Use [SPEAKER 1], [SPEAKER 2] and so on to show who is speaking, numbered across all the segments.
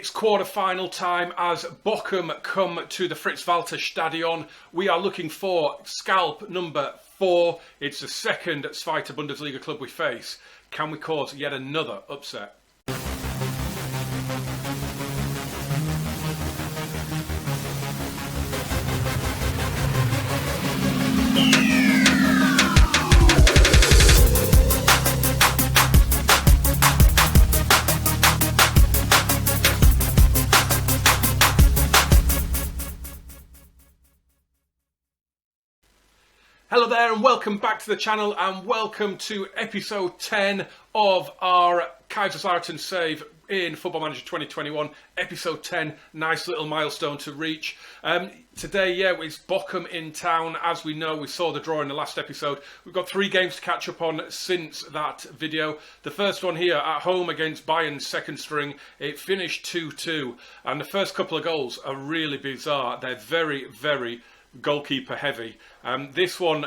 [SPEAKER 1] It's quarter-final time as Bochum come to the Fritz-Walter Stadion. We are looking for scalp number 4. It's the second Zweite Bundesliga club we face. Can we cause yet another upset? Hello there and welcome back to the channel and welcome to episode 10 of our Kaiserslautern save in Football Manager 2021. Episode 10, nice little milestone to reach. Today, it's Bochum in town. As we know, we saw the draw in the last episode. We've got 3 games to catch up on since that video. The first one here at home against Bayern's second string. It finished 2-2 and the first couple of goals are really bizarre. They're very, very goalkeeper heavy. This one,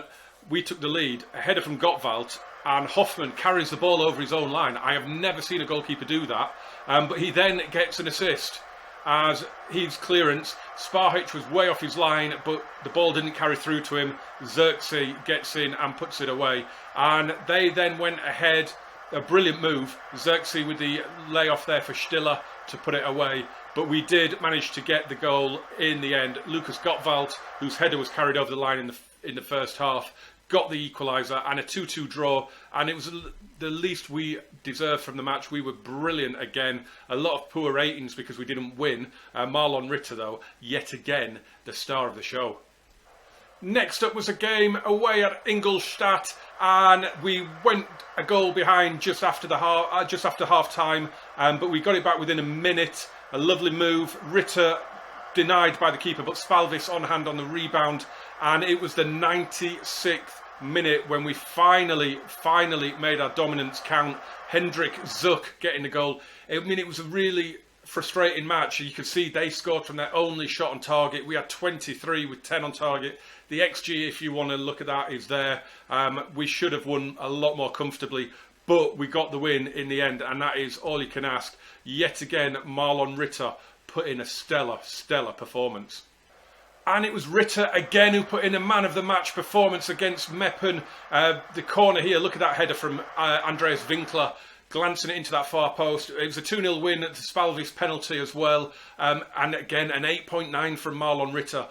[SPEAKER 1] we took the lead, a header from Gottwald, and Hoffmann carries the ball over his own line. I have never seen a goalkeeper do that, but he then gets an assist as his clearance. Sparhich was way off his line, but the ball didn't carry through to him. Xerxes gets in and puts it away, and they then went ahead. A brilliant move, Xerxes with the layoff there for Stiller to put it away. But we did manage to get the goal in the end. Lucas Gottwald, whose header was carried over the line in the first half, got the equaliser and a 2-2 draw. And it was the least we deserved from the match. We were brilliant again. A lot of poor ratings because we didn't win. Marlon Ritter, though, yet again, the star of the show. Next up was a game away at Ingolstadt, and we went a goal behind just after half time, but we got it back within a minute. A lovely move. Ritter denied by the keeper, but Spalvis on hand on the rebound, and it was the 96th minute when we finally made our dominance count. Hendrik Zuck getting the goal. I mean, it was a really frustrating match. You could see they scored from their only shot on target. We had 23 with 10 on target. The XG, if you want to look at that, is there. We should have won a lot more comfortably, but we got the win in the end, and that is all you can ask. Yet again, Marlon Ritter put in a stellar performance. And it was Ritter again who put in a man of the match performance against Meppen. The corner here, look at that header from Andreas Winkler, glancing it into that far post. It was a 2-0 win at the Spalvis penalty as well. And again, an 8.9 from Marlon Ritter.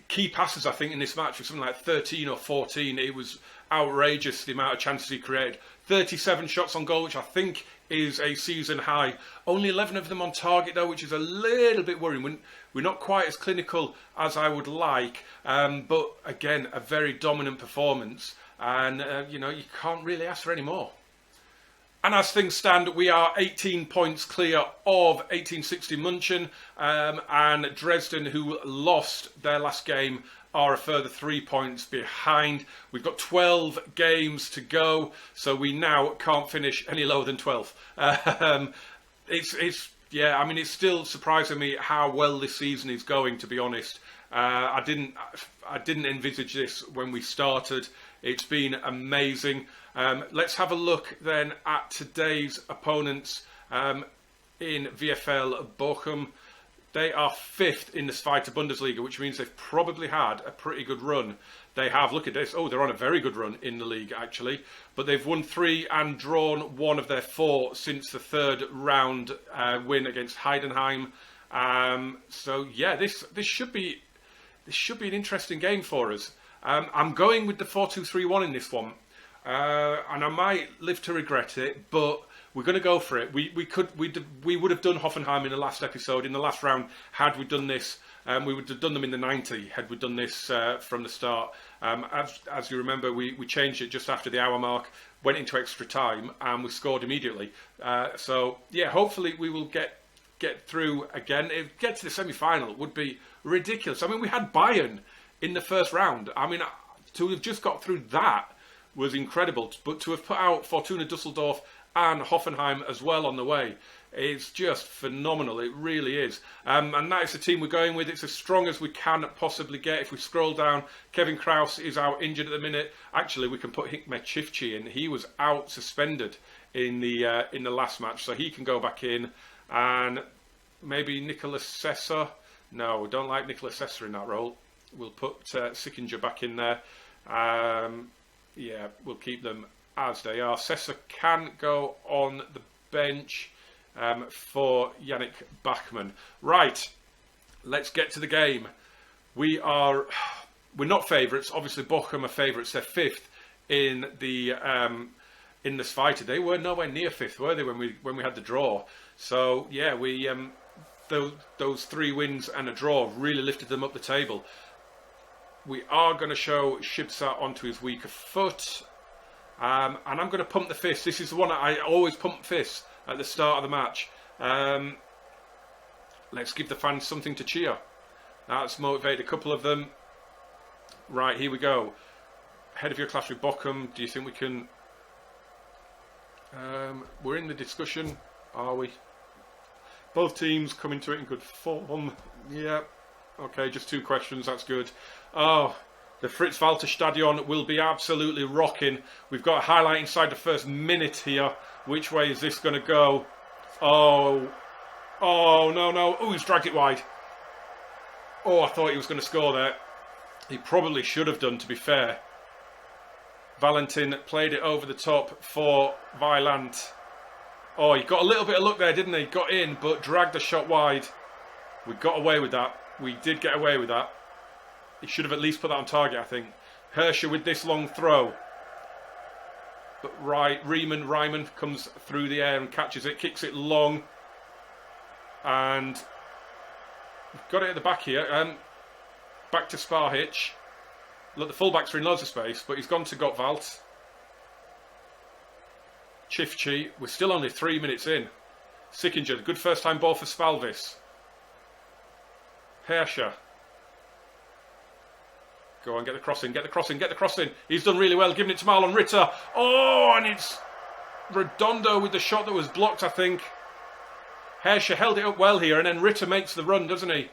[SPEAKER 1] Key passes, I think, in this match was something like 13 or 14. It was outrageous, the amount of chances he created. 37 shots on goal, which I think is a season high. Only 11 of them on target, though, which is a little bit worrying. We're not quite as clinical as I would like. But again, a very dominant performance. And, you can't really ask for any more. And as things stand, we are 18 points clear of 1860 München, and Dresden, who lost their last game, are a further 3 points behind. We've got 12 games to go, so we now can't finish any lower than 12th. It's still surprising me how well this season is going, to be honest. I didn't envisage this when we started. It's been amazing. Let's have a look then at today's opponents in VfL Bochum. They are 5th in the Zweite Bundesliga, which means they've probably had a pretty good run. They have, look at this, they're on a very good run in the league actually, but they've won 3 and drawn 1 of their 4 since the third round win against Heidenheim. This should be an interesting game for us. I'm going with the 4-2-3-1 in this one, and I might live to regret it, but we're going to go for it. We would have done Hoffenheim in the last episode, in the last round, had we done this. We would have done them in the 90 had we done this from the start. As you remember, we changed it just after the hour mark, went into extra time, and we scored immediately. Hopefully we will get through again. If get to the semi-final would be ridiculous. I mean, we had Bayern in the first round. I mean, to have just got through that was incredible. But to have put out Fortuna Düsseldorf and Hoffenheim as well on the way, it's just phenomenal. It really is. And that is the team we're going with. It's as strong as we can possibly get. If we scroll down, Kevin Kraus is out injured at the minute. Actually, we can put Hikmet Çiftçi in. He was out suspended in the last match, so he can go back in. And maybe Nicolas Sessa. No, we don't like Nicolas Sessa in that role. We'll put Sickinger back in there. Yeah, we'll keep them as they are. Sessa can go on the bench for Yannick Bachmann. Right, let's get to the game. We're not favourites. Obviously, Bochum are favourites. They're fifth in the Zweite. They were nowhere near fifth, were they, when we had the draw? So yeah, we those 3 wins and a draw really lifted them up the table. We are going to show Shibsa onto his weaker foot, and I'm going to pump the fist. This is the one I always pump fists at the start of the match. Let's give the fans something to cheer. That's motivated a couple of them. Right, here we go. Head of your class with Bochum. Do you think we can... we're in the discussion, are we? Both teams coming to it in good form. Yeah. Okay, just 2 questions. That's good. Oh, the Fritz-Walter Stadion will be absolutely rocking. We've got a highlight inside the first minute here. Which way is this going to go? Oh, no. Oh, he's dragged it wide. Oh, I thought he was going to score there. He probably should have done, to be fair. Valentin played it over the top for Weiland. Oh, he got a little bit of luck there, didn't he? Got in, but dragged the shot wide. We got away with that. We did get away with that. He should have at least put that on target, I think. Hirscher with this long throw. But Ryman comes through the air and catches it, kicks it long. And we've got it at the back here. Back to Sparhich. Look, the fullbacks are in loads of space, but he's gone to Gottwald. Chifchi, we're still only 3 minutes in. Sickinger, good first time ball for Spalvis. Hirscher. Go on, get the crossing. He's done really well, giving it to Marlon Ritter. Oh, and it's Redondo with the shot that was blocked, I think. Hirscher held it up well here, and then Ritter makes the run, doesn't he?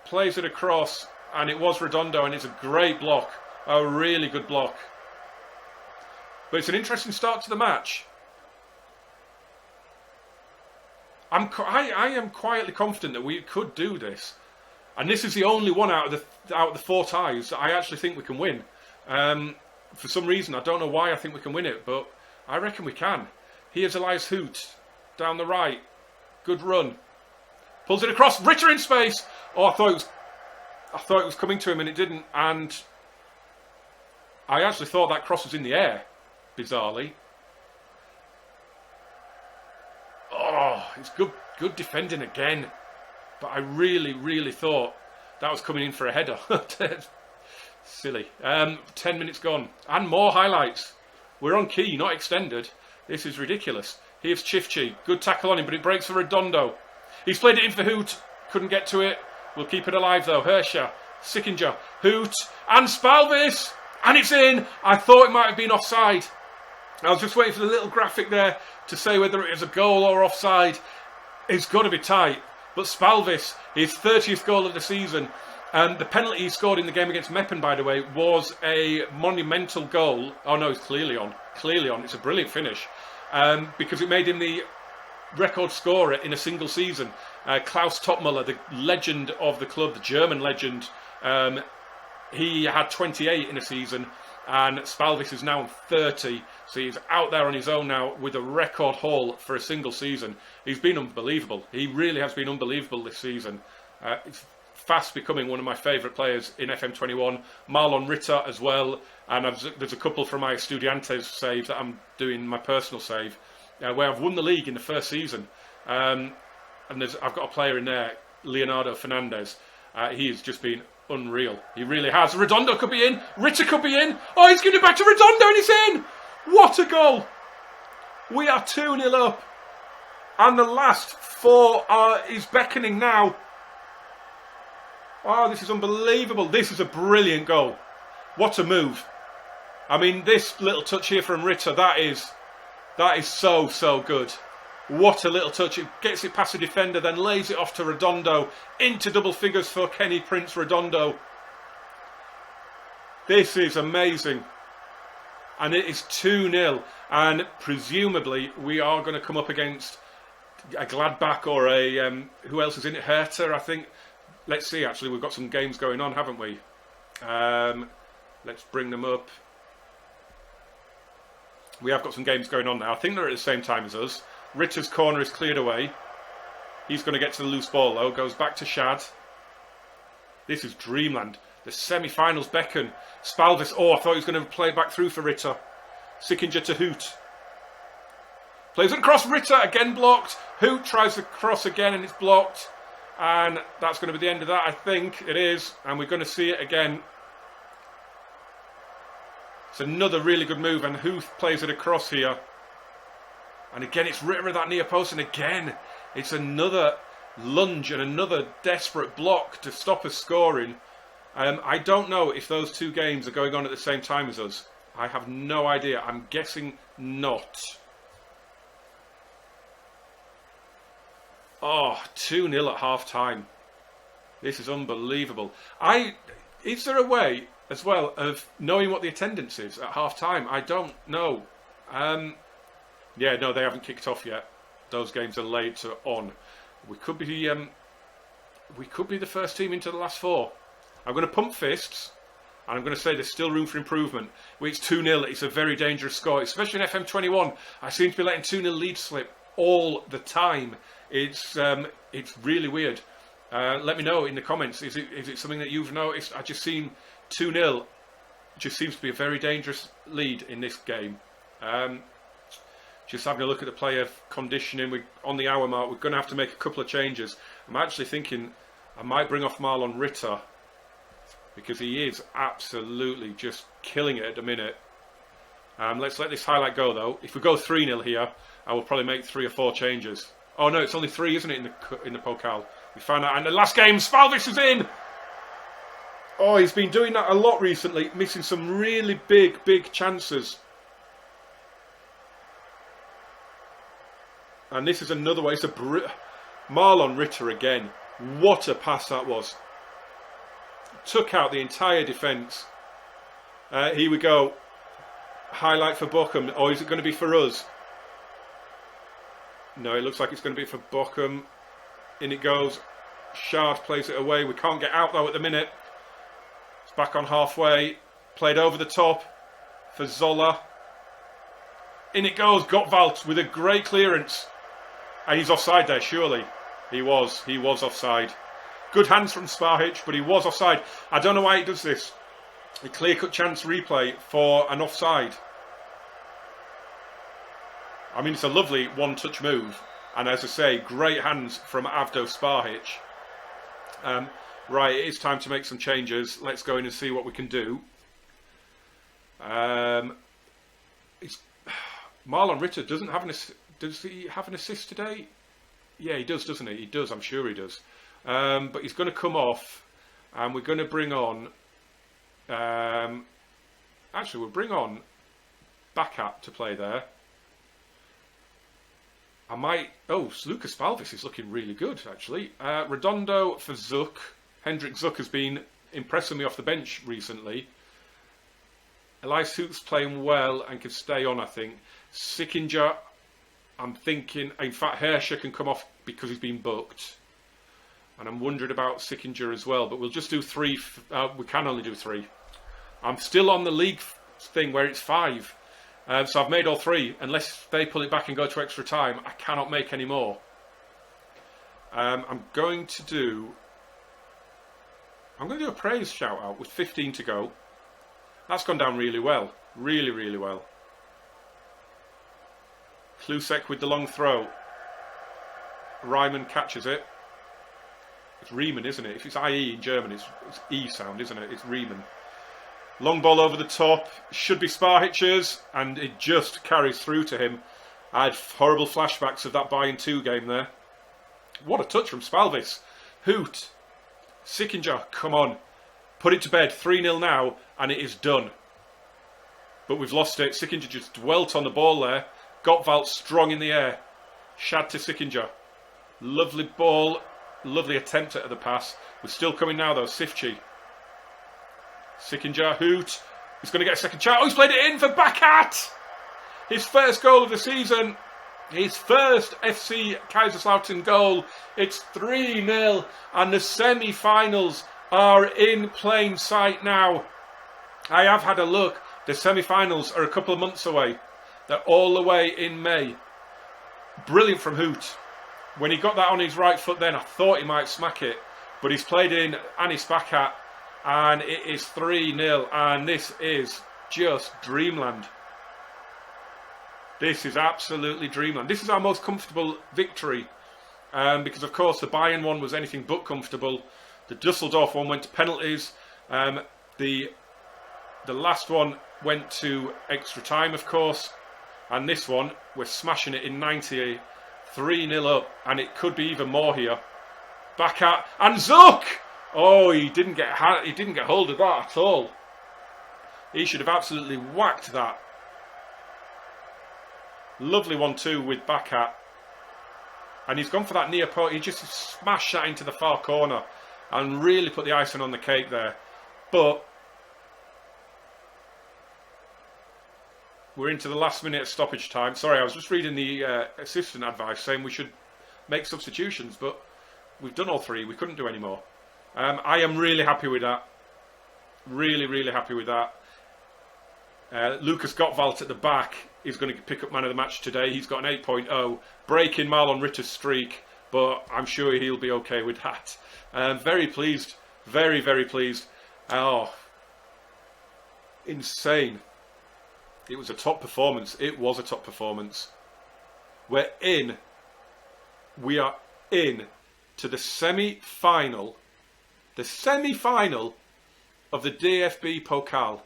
[SPEAKER 1] Plays it across, and it was Redondo, and it's a great block. A really good block. But it's an interesting start to the match. I am quietly confident that we could do this. And this is the only one out of the 4 ties that I actually think we can win. For some reason, I don't know why I think we can win it, but I reckon we can. Here's Elias Hoot down the right. Good run. Pulls it across. Ritter in space. Oh, I thought it was coming to him and it didn't. And I actually thought that cross was in the air, bizarrely. Oh, it's good defending again. But I really thought that was coming in for a header. Silly. 10 minutes gone. And more highlights. We're on key, not extended. This is ridiculous. Here's Chifchi. Good tackle on him, but it breaks for Redondo. He's played it in for Hoot. Couldn't get to it. We'll keep it alive, though. Hirscher, Sickinger, Hoot, and Spalvis. And it's in. I thought it might have been offside. I was just waiting for the little graphic there to say whether it was a goal or offside. It's got to be tight. But Spalvis, his 30th goal of the season. The penalty he scored in the game against Meppen, by the way, was a monumental goal. Oh no, it's clearly on. Clearly on. It's a brilliant finish. Because it made him the record scorer in a single season. Klaus Toppmöller, the legend of the club, the German legend, he had 28 in a season. And Spalvis is now on 30, so he's out there on his own now with a record haul for a single season. He's been unbelievable. He really has been unbelievable this season. He's fast becoming one of my favourite players in FM21. Marlon Ritter as well, and there's a couple from my Estudiantes save that I'm doing, my personal save, where I've won the league in the first season. And I've got a player in there, Leonardo Fernandez. He has just been unreal. He really has. Redondo could be in. Ritter could be in. Oh, he's giving it back to Redondo and it's in. What a goal. We are 2-0 up. And the last 4 is beckoning now. Oh, this is unbelievable. This is a brilliant goal. What a move. I mean, this little touch here from Ritter, that is so good. What a little touch. It gets it past the defender, then lays it off to Redondo. Into double figures for Kenny Prince Redondo. This is amazing. And it is 2-0. And presumably we are going to come up against a Gladbach or a who else is in it? Hertha, I think. Let's see. Actually, we've got some games going on, haven't we? Let's bring them up. We have got some games going on now. I think they're at the same time as us. Ritter's corner is cleared away. He's going to get to the loose ball though. Goes back to Shad. This is dreamland. The semi-finals beckon. Spalvis. Oh, I thought he was going to play it back through for Ritter. Sickinger to Hoot. Plays it across. Ritter again blocked. Hoot tries the cross again and it's blocked. And that's going to be the end of that, I think. It is. And we're going to see it again. It's another really good move. And Hoot plays it across here. And again, it's Ritter at that near post. And again, it's another lunge and another desperate block to stop us scoring. I don't know if those two games are going on at the same time as us. I have no idea. I'm guessing not. Oh, 2-0 at half-time. This is unbelievable. Is there a way, as well, of knowing what the attendance is at half-time? I don't know. Yeah, no, they haven't kicked off yet. Those games are later on. We could be the first team into the last four. I'm going to pump fists, and I'm going to say there's still room for improvement. It's 2-0. It's a very dangerous score, especially in FM21. I seem to be letting 2-0 lead slip all the time. It's really weird. Let me know in the comments. Is it something that you've noticed? I just seen 2-0. Just seems to be a very dangerous lead in this game. Just having a look at the player conditioning. We're on the hour mark. We're going to have to make a couple of changes. I'm actually thinking I might bring off Marlon Ritter because he is absolutely just killing it at the minute. Let's let this highlight go though. If we go 3-0 here, I will probably make 3 or 4 changes. Oh no, it's only 3, isn't it, in the Pokal? We found out in the last game. Spalvis is in. Oh, he's been doing that a lot recently, missing some really big chances. And this is another way. It's Marlon Ritter again. What a pass that was. Took out the entire defence. Here we go. Highlight for Bochum. Or is it going to be for us? No, it looks like it's going to be for Bochum. In it goes. Shard plays it away. We can't get out though at the minute. It's back on halfway. Played over the top for Zola. In it goes. Gottwald with a great clearance. And he's offside there, surely. He was offside. Good hands from Sparhich, but he was offside. I don't know why he does this. A clear-cut chance replay for an offside. I mean, it's a lovely one-touch move. And as I say, great hands from Avdo Sparhich. Right, it is time to make some changes. Let's go in and see what we can do. Marlon Ritter doesn't have does he have an assist today? Yeah, he does, doesn't he? He does, I'm sure he does. But he's going to come off, and we're going to bring on... actually, we'll bring on Bakat to play there. I might... Oh, Lucas Spalvis is looking really good, actually. Redondo for Zuck. Hendrik Zuck has been impressing me off the bench recently. Elias Hoot's playing well and can stay on, I think. Sickinger, I'm thinking... In fact, Hirscher can come off because he's been booked. And I'm wondering about Sickinger as well. But we'll just do 3. We can only do 3. I'm still on the league thing where it's 5. So I've made all 3. Unless they pull it back and go to extra time, I cannot make any more. I'm going to do a praise shout out with 15 to go. That's gone down really well. Really well. Klusek with the long throw. Ryman catches it. It's Riemann, isn't it? If it's IE in German, it's E sound, isn't it? It's Riemann. Long ball over the top. Should be Sparhich's, and it just carries through to him. I had horrible flashbacks of that Bayern 2 game there. What a touch from Spalvis. Hoot. Sickinger, come on. Put it to bed. 3-0 now, and it is done. But we've lost it. Sickinger just dwelt on the ball there. Gottwald strong in the air. Shad to Sickinger. Lovely ball. Lovely attempt at the pass. We're still coming now though. Sifchi. Sickinger, Hoot. He's going to get a second chance. Oh, he's played it in for Bakat. His first goal of the season. His first FC Kaiserslautern goal. It's 3-0 and the semi-finals are in plain sight now. I have had a look. The semi-finals are a couple of months away. They're all the way in May. Brilliant from Hoot. When he got that on his right foot then, I thought he might smack it. But he's played in Anis Bakat and it is 3-0 and this is just dreamland. This is absolutely dreamland. This is our most comfortable victory because of course the Bayern one was anything but comfortable. The Dusseldorf one went to penalties. The last one went to extra time, of course, and this one we're smashing it in 90, 3-0 up, and it could be even more here. Back at and Zuck. Oh, he didn't get hold of that at all. He should have absolutely whacked that. Lovely 1-2 with Bakat. And he's gone for that near post. He just smashed that into the far corner and really put the icing on the cake there. But we're into the last minute of stoppage time. Sorry, I was just reading the assistant advice saying we should make substitutions, but we've done all three. We couldn't do any more. I am really happy with that. Really, really happy with that. Lucas Gottwald at the back is going to pick up man of the match today. He's got an 8.0, breaking Marlon Ritter's streak, but I'm sure he'll be okay with that. Very pleased, very, very pleased. Oh, insane. It was a top performance. It was a top performance. We are in to the semi-final. The semi-final of the DFB Pokal.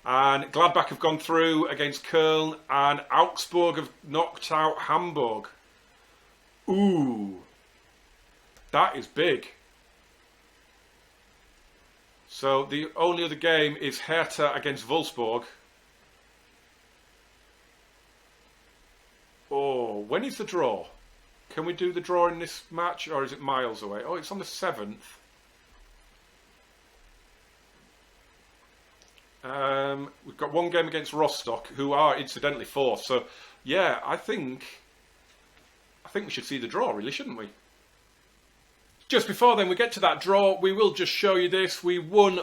[SPEAKER 1] And Gladbach have gone through against Köln and Augsburg have knocked out Hamburg. Ooh. That is big. So the only other game is Hertha against Wolfsburg. Oh, when is the draw? Can we do the draw in this match or is it miles away? Oh, it's on the 7th. We've got one game against Rostock, who are incidentally 4th. So, yeah, I think we should see the draw, really, shouldn't we? Just before then we get to that draw, we will just show you this. We won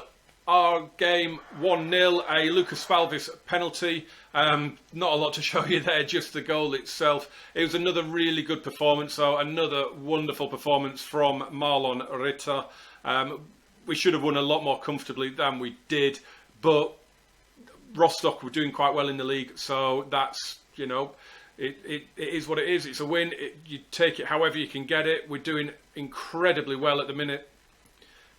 [SPEAKER 1] our game 1-0, a Lucas Spalvis penalty. Not a lot to show you there, just the goal itself. It was another really good performance, so another wonderful performance from Marlon Ritter. We should have won a lot more comfortably than we did, but Rostock were doing quite well in the league, so that's, you know, it is what it is. It's a win. You take it however you can get it. We're doing incredibly well at the minute,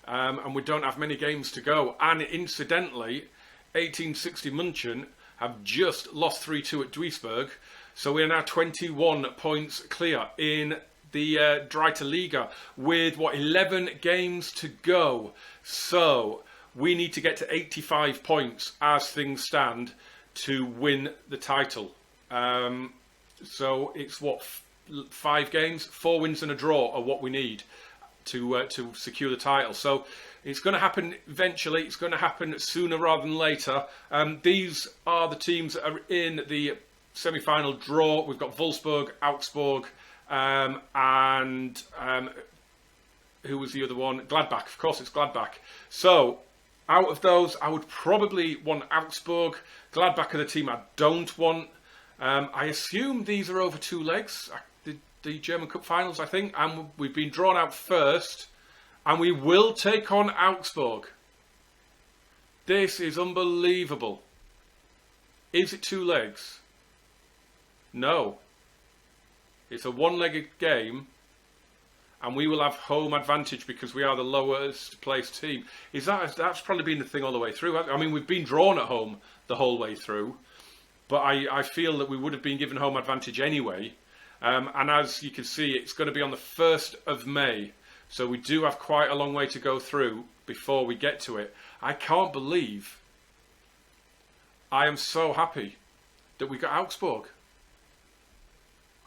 [SPEAKER 1] and we don't have many games to go. And incidentally, 1860 München have just lost 3-2 at Duisburg, so we are now 21 points clear in the Dritte Liga with, 11 games to go. So we need to get to 85 points as things stand to win the title. So it's 5 games, 4 wins and a draw are what we need to secure the title. So it's going to happen eventually. It's going to happen sooner rather than later. These are the teams that are in the semi-final draw. We've got Wolfsburg, Augsburg, and who was the other one? Gladbach. Of course, it's Gladbach. So out of those, I would probably want Augsburg. Gladbach are the team I don't want. I assume these are over 2 legs, the German Cup finals, I think, and we've been drawn out first, and we will take on Augsburg. This is unbelievable. Is it 2 legs? No. It's a 1-legged game, and we will have home advantage because we are the lowest placed team. That's probably been the thing all the way through. I mean, we've been drawn at home the whole way through, but I feel that we would have been given home advantage anyway. And as you can see, it's going to be on the 1st of May. So we do have quite a long way to go through before we get to it. I can't believe I am so happy that we got Augsburg.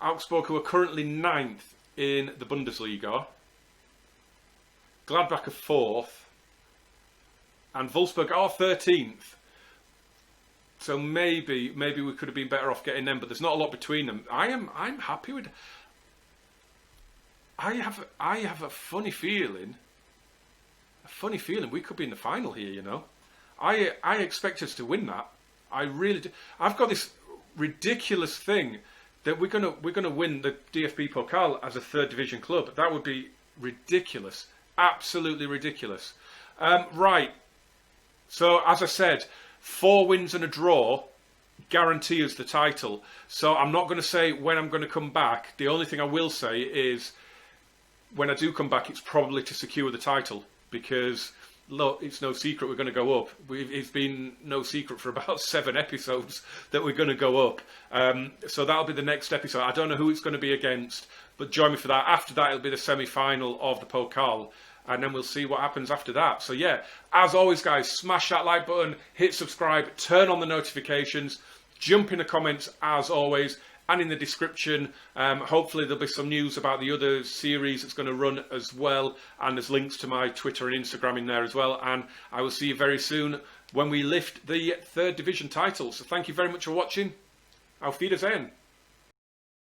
[SPEAKER 1] Augsburg, who are currently 9th in the Bundesliga. Gladbach are 4th. And Wolfsburg are 13th. So maybe we could have been better off getting them, but there's not a lot between them. I'm happy with. I have a funny feeling. We could be in the final here. You know, I expect us to win that. I really do. I've got this ridiculous thing that we're gonna win the DFB Pokal as a third division club. That would be ridiculous, absolutely ridiculous. Right. So as I said, 4 wins and a draw guarantee us the title. So I'm not going to say when I'm going to come back. The only thing I will say is when I do come back, it's probably to secure the title, because look, it's no secret we're going to go up. It's been no secret for about 7 episodes that we're going to go up. So that'll be the next episode. I don't know who it's going to be against, but join me for that. After that, it'll be the semi-final of the Pokal, and then we'll see what happens after that. So yeah, as always, guys, smash that like button, hit subscribe, turn on the notifications, jump in the comments as always, and in the description. Hopefully there'll be some news about the other series that's going to run as well, and there's links to my Twitter and Instagram in there as well. And I will see you very soon when we lift the third division title. So thank you very much for watching. Auf Wiedersehen.